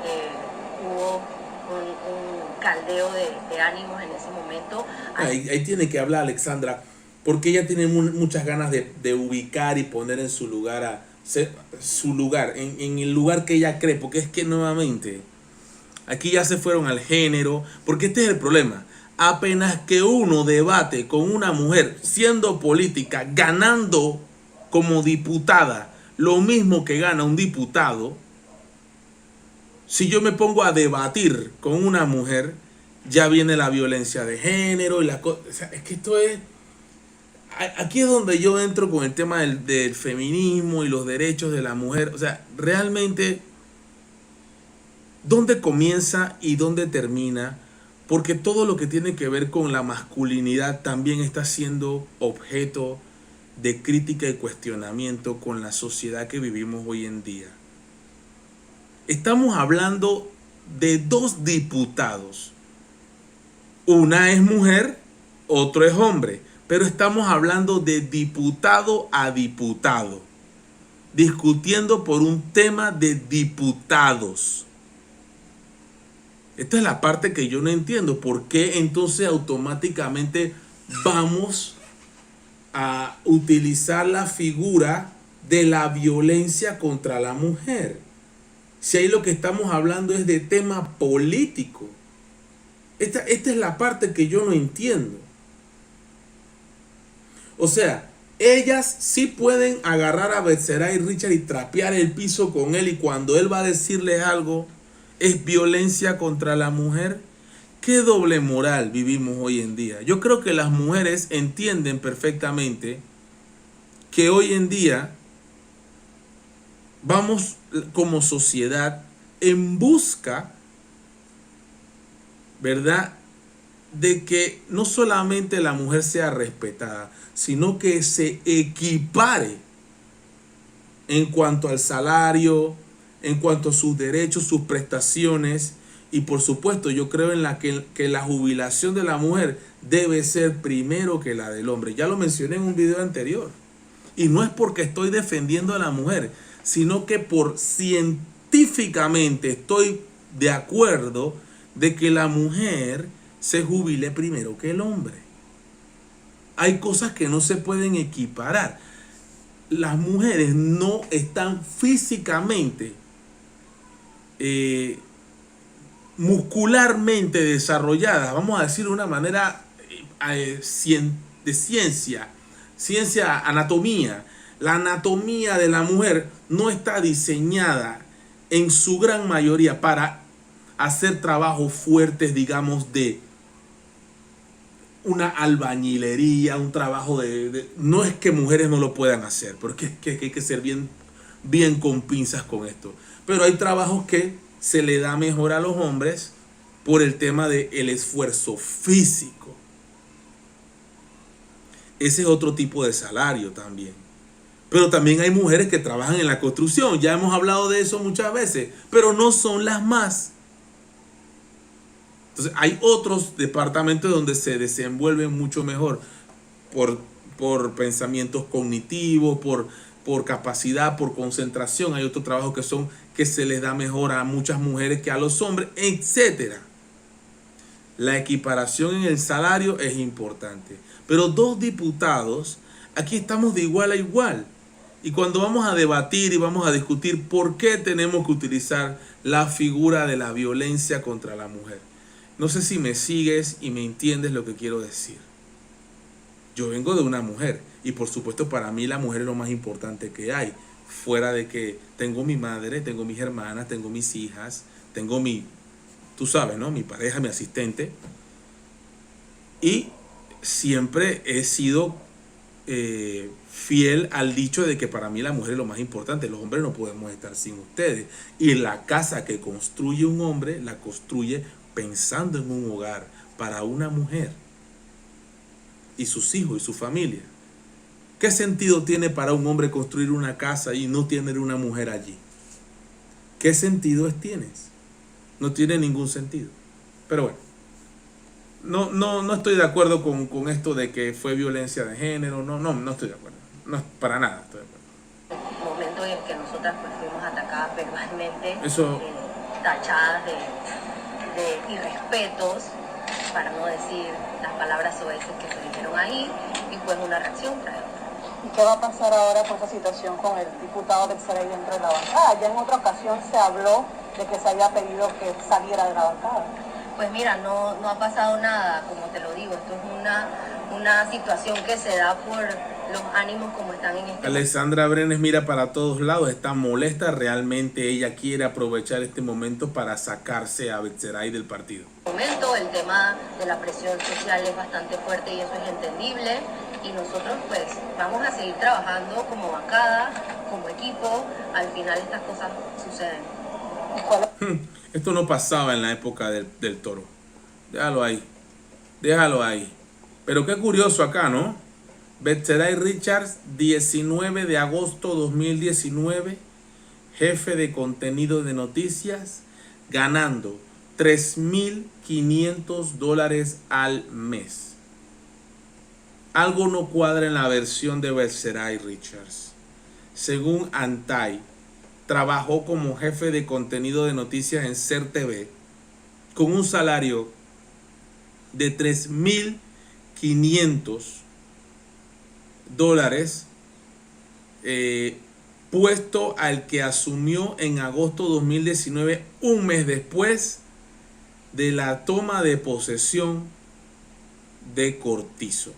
hubo un caldeo de ánimos en ese momento. Ahí tiene que hablar Alexandra, porque ella tiene muchas ganas de ubicar y poner en su lugar en el lugar que ella cree, porque es que nuevamente aquí ya se fueron al género, porque este es el problema. Apenas que uno debate con una mujer siendo política, ganando como diputada lo mismo que gana un diputado, si yo me pongo a debatir con una mujer, ya viene la violencia de género y la cosa. O sea, es que esto es... Aquí es donde yo entro con el tema del feminismo y los derechos de la mujer. O sea, realmente, ¿dónde comienza y dónde termina? Porque todo lo que tiene que ver con la masculinidad también está siendo objeto de crítica y cuestionamiento con la sociedad que vivimos hoy en día. Estamos hablando de dos diputados. Una es mujer, otro es hombre. Pero estamos hablando de diputado a diputado, discutiendo por un tema de diputados. Esta es la parte que yo no entiendo. ¿Por qué entonces automáticamente vamos a utilizar la figura de la violencia contra la mujer? Si ahí lo que estamos hablando es de tema político. Esta es la parte que yo no entiendo. O sea, ellas sí pueden agarrar a Betzeray Richard y trapear el piso con él, y cuando él va a decirles algo es violencia contra la mujer. ¿Qué doble moral vivimos hoy en día? Yo creo que las mujeres entienden perfectamente que hoy en día vamos como sociedad en busca, ¿verdad?, de que no solamente la mujer sea respetada, sino que se equipare en cuanto al salario, en cuanto a sus derechos, sus prestaciones. Y por supuesto, yo creo en que la jubilación de la mujer debe ser primero que la del hombre. Ya lo mencioné en un video anterior. Y no es porque estoy defendiendo a la mujer, sino que por científicamente estoy de acuerdo de que la mujer se jubile primero que el hombre. Hay cosas que no se pueden equiparar. Las mujeres no están físicamente, muscularmente desarrolladas, vamos a decir de una manera de ciencia, anatomía. La anatomía de la mujer no está diseñada en su gran mayoría para hacer trabajos fuertes, digamos, de una albañilería, un trabajo no es que mujeres no lo puedan hacer, porque hay que ser bien con pinzas con esto. Pero hay trabajos que se le da mejor a los hombres por el tema del esfuerzo físico. Ese es otro tipo de salario también. Pero también hay mujeres que trabajan en la construcción. Ya hemos hablado de eso muchas veces, pero no son las más. Entonces hay otros departamentos donde se desenvuelven mucho mejor por pensamientos cognitivos, por capacidad, por concentración. Hay otros trabajos que se les da mejor a muchas mujeres que a los hombres, etc. La equiparación en el salario es importante. Pero 2 diputados, aquí estamos de igual a igual. Y cuando vamos a debatir y vamos a discutir por qué tenemos que utilizar la figura de la violencia contra la mujer. No sé si me sigues y me entiendes lo que quiero decir. Yo vengo de una mujer y por supuesto para mí la mujer es lo más importante que hay. Fuera de que tengo mi madre, tengo mis hermanas, tengo mis hijas, tengo tú sabes, ¿no? Mi pareja, mi asistente. Y siempre he sido fiel al dicho de que para mí la mujer es lo más importante. Los hombres no podemos estar sin ustedes. Y la casa que construye un hombre, la construye pensando en un hogar para una mujer y sus hijos y su familia. ¿Qué sentido tiene para un hombre construir una casa y no tener una mujer allí? ¿Qué sentido tienes? No tiene ningún sentido. Pero bueno, no estoy de acuerdo con esto de que fue violencia de género. No estoy de acuerdo. No, para nada estoy de acuerdo. El momento en el que nosotras pues, fuimos atacadas verbalmente, Eso, tachadas de irrespetos, para no decir las palabras soeces que se dijeron ahí, y pues una reacción trae. ¿Y qué va a pasar ahora con esa situación con el diputado Betseray dentro de la bancada? Ya en otra ocasión se habló de que se había pedido que saliera de la bancada. Pues mira, no ha pasado nada, como te lo digo, esto es una situación que se da por los ánimos como están en este momento. Alexandra Brenes mira para todos lados, está molesta, realmente ella quiere aprovechar este momento para sacarse a Betseray del partido. El tema de la presión social es bastante fuerte y eso es entendible, y nosotros pues vamos a seguir trabajando como bancada, como equipo. Al final estas cosas suceden. Esto no pasaba en la época del Toro. Déjalo ahí. Pero qué curioso acá, ¿no? Betseray Richards, 19 de agosto 2019, jefe de contenido de noticias, ganando $3,500 al mes. Algo no cuadra en la versión de Betseray Richards. Según Antay, trabajó como jefe de contenido de noticias en SER TV con un salario de $3,500, puesto al que asumió en agosto 2019, un mes después de la toma de posesión de Cortizo,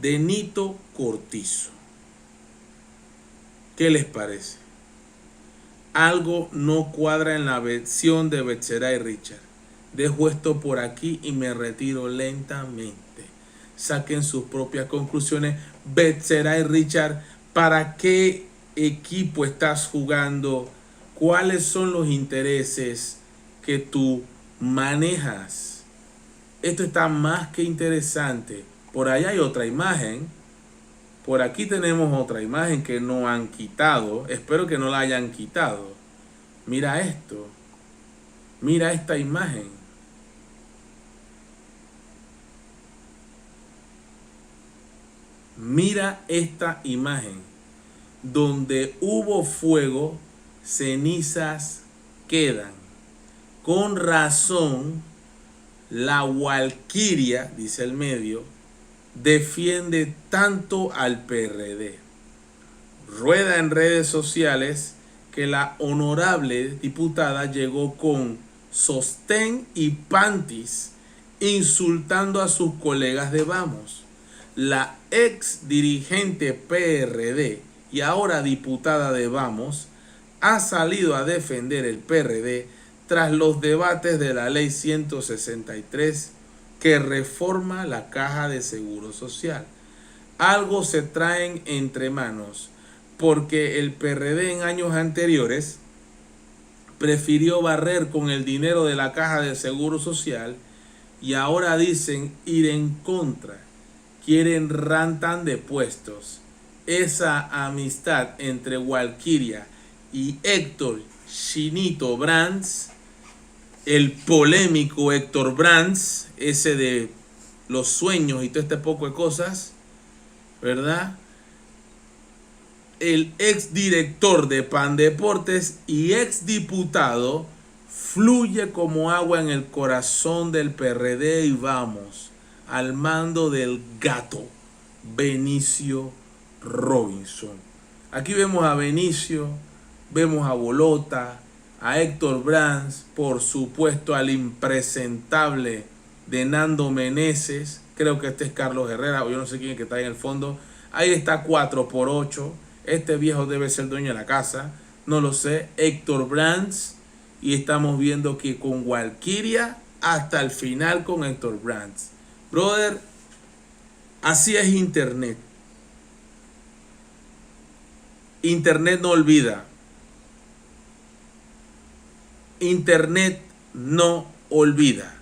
de Nito Cortizo. ¿Qué les parece? Algo no cuadra en la versión de Betseray Richards. Dejo esto por aquí y me retiro lentamente. Saquen sus propias conclusiones. Betseray Richards, ¿para qué equipo estás jugando? ¿Cuáles son los intereses que tú manejas Esto está más que interesante. Por allá hay otra imagen. Por aquí tenemos otra imagen que no han quitado. Espero que no la hayan quitado. Mira esto. Mira esta imagen. Mira esta imagen. Donde hubo fuego, cenizas quedan. Con razón, la Walquiria, dice el medio, defiende tanto al PRD. Rueda en redes sociales que la honorable diputada llegó con sostén y panties insultando a sus colegas de Vamos. La ex dirigente PRD y ahora diputada de Vamos ha salido a defender el PRD tras los debates de la ley 163 que reforma la Caja de Seguro Social. Algo se traen entre manos porque el PRD en años anteriores prefirió barrer con el dinero de la Caja de Seguro Social y ahora dicen ir en contra. Quieren rantan de puestos. Esa amistad entre Walquiria y Héctor Chinito Brands, el polémico Héctor Brands, ese de los sueños y todo este poco de cosas, ¿verdad? El ex director de Pandeportes y ex diputado fluye como agua en el corazón del PRD y Vamos, al mando del gato Benicio Robinson. Aquí vemos a Benicio, vemos a Bolota, a Héctor Brands, por supuesto al impresentable de Nando Meneses, creo que este es Carlos Herrera, o yo no sé quién es que está ahí en el fondo. Ahí está 4x8, este viejo debe ser dueño de la casa, no lo sé, Héctor Brands, y estamos viendo que con Walquiria hasta el final con Héctor Brands. Brother, así es Internet. Internet no olvida. Internet no olvida,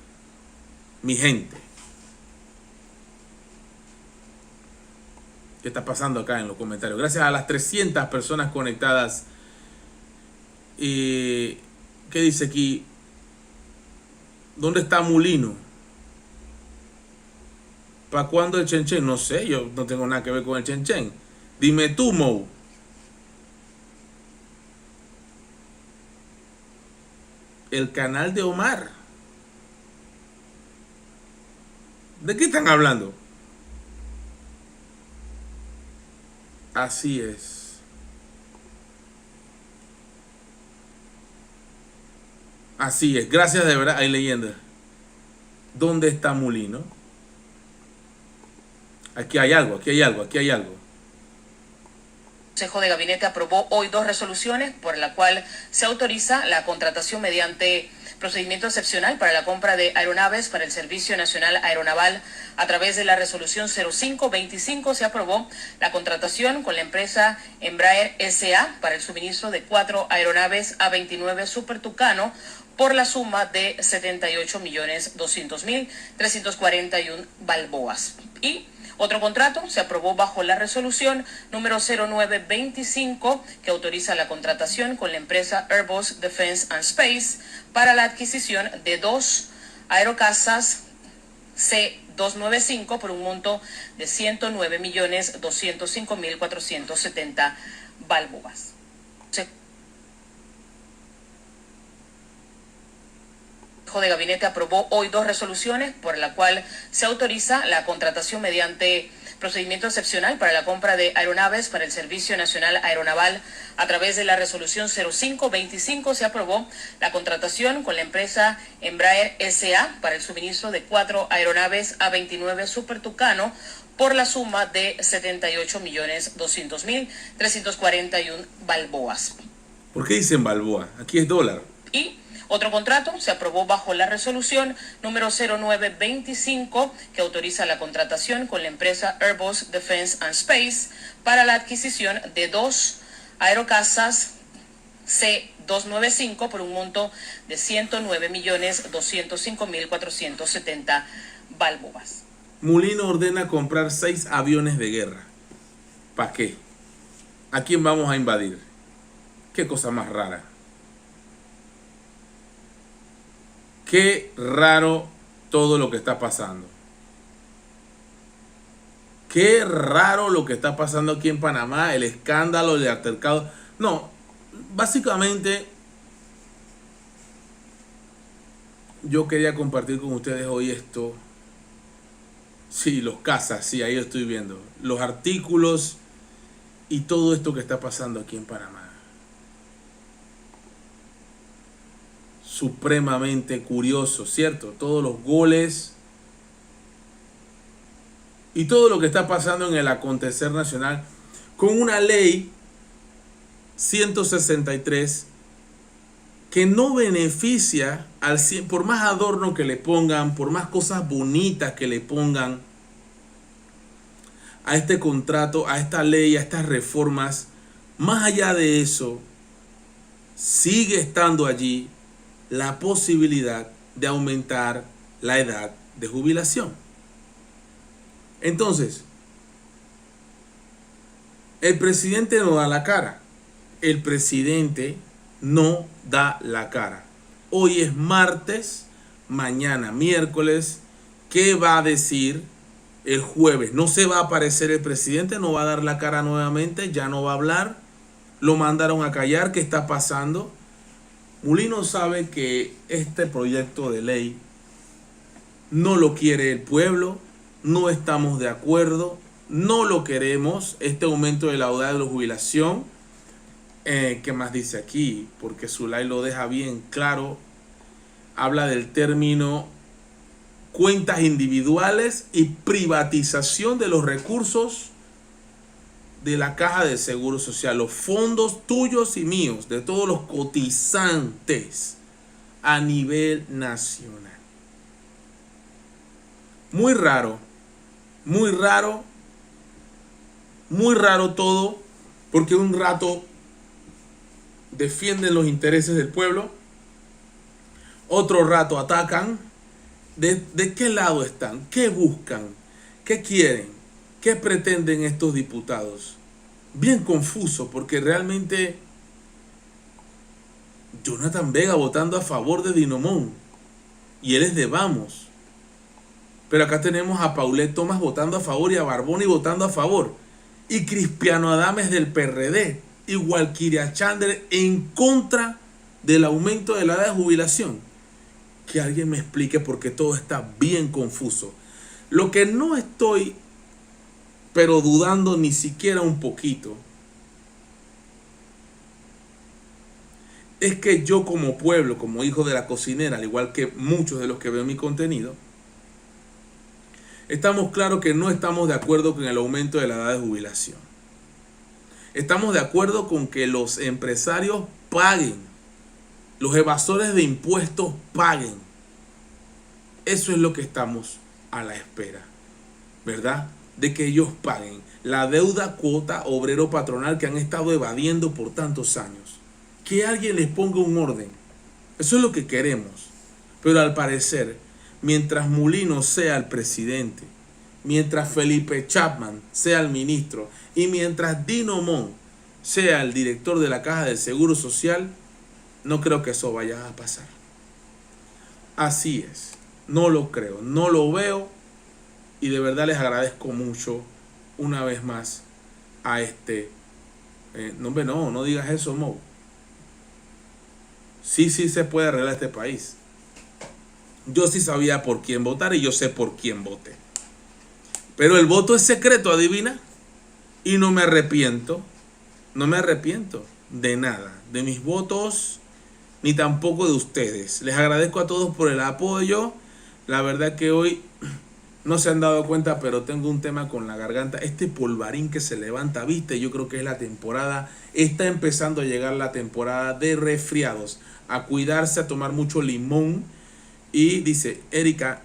mi gente. ¿Qué está pasando acá en los comentarios? Gracias a las 300 personas conectadas. ¿Qué dice aquí? ¿Dónde está Mulino? ¿Para cuándo el Chen Chen? No sé, yo no tengo nada que ver con el Chen Chen. Dime tú, Mo. El canal de Omar. ¿De qué están hablando? Así es. Así es. Gracias de verdad. Hay leyenda. ¿Dónde está Mulino? Aquí hay algo, aquí hay algo, aquí hay algo. El Consejo de Gabinete aprobó hoy 2 resoluciones por la cual se autoriza la contratación mediante procedimiento excepcional para la compra de aeronaves para el Servicio Nacional Aeronaval. A través de la resolución 0525 se aprobó la contratación con la empresa Embraer S.A. para el suministro de 4 aeronaves A-29 Super Tucano por la suma de 78.200.341 balboas. Y otro contrato se aprobó bajo la resolución número 0925 que autoriza la contratación con la empresa Airbus Defense and Space para la adquisición de 2 aerocasas C-295 por un monto de 109.205.470 balboas. De Gabinete aprobó hoy 2 resoluciones por la cual se autoriza la contratación mediante procedimiento excepcional para la compra de aeronaves para el Servicio Nacional Aeronaval. A través de la resolución 0525 se aprobó la contratación con la empresa Embraer S.A. para el suministro de 4 aeronaves A-29 Super Tucano por la suma de 78.200.341 balboas. ¿Por qué dicen balboa? Aquí es dólar. Y otro contrato se aprobó bajo la resolución número 0925 que autoriza la contratación con la empresa Airbus Defense and Space para la adquisición de 2 aerocasas C-295 por un monto de 109.205.470 balboas. Mulino ordena comprar 6 aviones de guerra. ¿Para qué? ¿A quién vamos a invadir? Qué cosa más rara. Qué raro todo lo que está pasando. Qué raro lo que está pasando aquí en Panamá. El escándalo de altercado. No, básicamente yo quería compartir con ustedes hoy esto. Sí, los casas, sí, ahí lo estoy viendo. Los artículos y todo esto que está pasando aquí en Panamá. Supremamente curioso, ¿cierto? Todos los goles y todo lo que está pasando en el acontecer nacional con una ley 163 que no beneficia al 100, por más adorno que le pongan, por más cosas bonitas que le pongan a este contrato, a esta ley, a estas reformas. Más allá de eso, sigue estando allí la posibilidad de aumentar la edad de jubilación. Entonces, el presidente no da la cara. El presidente no da la cara. Hoy es martes, mañana miércoles. ¿Qué va a decir el jueves? No se va a aparecer el presidente, no va a dar la cara nuevamente, ya no va a hablar. Lo mandaron a callar. ¿Qué está pasando? Mulino sabe que este proyecto de ley no lo quiere el pueblo, no estamos de acuerdo, no lo queremos, este aumento de la edad de la jubilación. ¿Qué más dice aquí? Porque Zulay lo deja bien claro. Habla del término cuentas individuales y privatización de los recursos de la Caja de Seguro Social, los fondos tuyos y míos, de todos los cotizantes a nivel nacional. Muy raro, muy raro, muy raro todo, porque un rato defienden los intereses del pueblo, otro rato atacan. ¿De qué lado están? ¿Qué buscan? ¿Qué quieren? ¿Qué pretenden estos diputados? Bien confuso, porque realmente Jonathan Vega votando a favor de Dinomón y él es de Vamos, pero acá tenemos a Paulette Thomas votando a favor y a Barboni votando a favor, y Cristiano Adames del PRD y Walkiria Chandler en contra del aumento de la edad de jubilación. Que alguien me explique, porque todo está bien confuso. Lo que no estoy pero dudando ni siquiera un poquito es que yo como pueblo, como hijo de la cocinera, al igual que muchos de los que ven mi contenido, estamos claros que no estamos de acuerdo con el aumento de la edad de jubilación. Estamos de acuerdo con que los empresarios paguen, los evasores de impuestos paguen. Eso es lo que estamos a la espera, ¿verdad? De que ellos paguen la deuda cuota obrero patronal que han estado evadiendo por tantos años. Que alguien les ponga un orden. Eso es lo que queremos. Pero al parecer, mientras Mulino sea el presidente, mientras Felipe Chapman sea el ministro y mientras Dinomón sea el director de la Caja del Seguro Social, no creo que eso vaya a pasar. Así es. No lo creo, no lo veo. Y de verdad les agradezco mucho una vez más a no digas eso, Mo. Sí se puede arreglar este país. Yo sí sabía por quién votar y yo sé por quién voté. Pero el voto es secreto, adivina. Y no me arrepiento. No me arrepiento de nada. De mis votos, ni tampoco de ustedes. Les agradezco a todos por el apoyo. La verdad que hoy no se han dado cuenta, pero tengo un tema con la garganta. Este polvarín que se levanta, viste, yo creo que es la temporada. Está empezando a llegar la temporada de resfriados. A cuidarse, a tomar mucho limón. Y dice, Erika,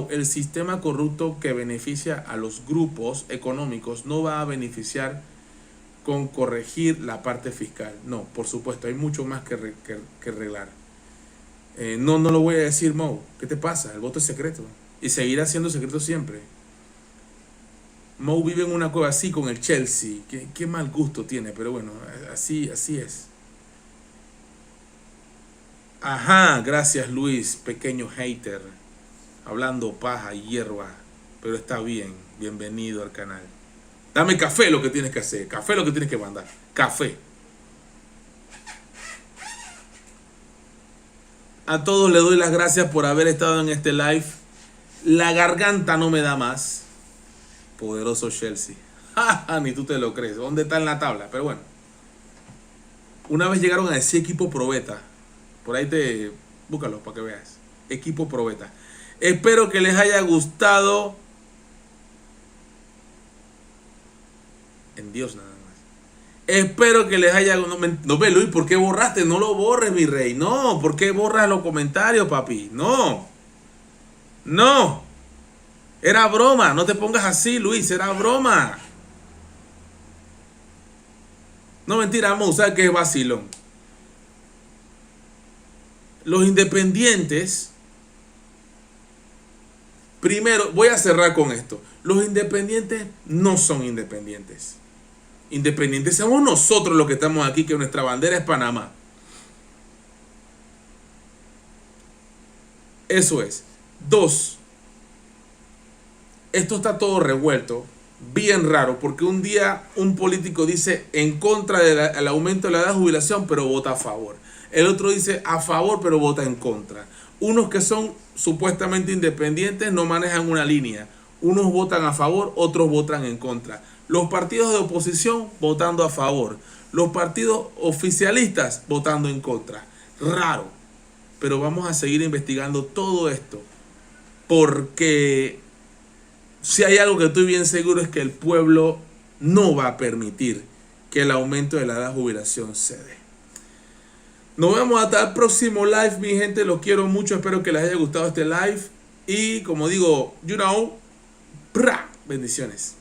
el sistema corrupto que beneficia a los grupos económicos no va a beneficiar con corregir la parte fiscal. No, por supuesto, hay mucho más que arreglar. No lo voy a decir, Mo. ¿Qué te pasa? El voto es secreto. Y seguirá siendo secreto siempre. Mo vive en una cueva así con el Chelsea. Qué mal gusto tiene, pero bueno, así es. Ajá, gracias Luis, pequeño hater. Hablando paja y hierba. Pero está bien, bienvenido al canal. Dame café lo que tienes que hacer. Café lo que tienes que mandar. Café. A todos les doy las gracias por haber estado en este live. La garganta no me da más. Poderoso Chelsea. Ni tú te lo crees. ¿Dónde está en la tabla? Pero bueno. Una vez llegaron a decir equipo probeta. Por ahí te... Búscalo para que veas. Equipo probeta. Espero que les haya gustado. En Dios nada más. Espero que les haya... No ve, Luis, ¿por qué borraste? No lo borres, mi rey. No, ¿por qué borras los comentarios, papi? No. No. Era broma. No te pongas así, Luis. Era broma. No, mentira, vamos a usar que es vacilón. Los independientes... Primero, voy a cerrar con esto. Los independientes no son independientes. Independientes somos nosotros los que estamos aquí, que nuestra bandera es Panamá. Eso es. 2. Esto está todo revuelto, bien raro, porque un día un político dice en contra del aumento de la edad de jubilación, pero vota a favor. El otro dice a favor, pero vota en contra. Unos que son supuestamente independientes no manejan una línea. Unos votan a favor, otros votan en contra. Los partidos de oposición votando a favor. Los partidos oficialistas votando en contra. Raro. Pero vamos a seguir investigando todo esto. Porque si hay algo que estoy bien seguro es que el pueblo no va a permitir que el aumento de la edad de jubilación se dé. Nos vemos hasta el próximo live, mi gente. Los quiero mucho. Espero que les haya gustado este live. Y como digo, bendiciones.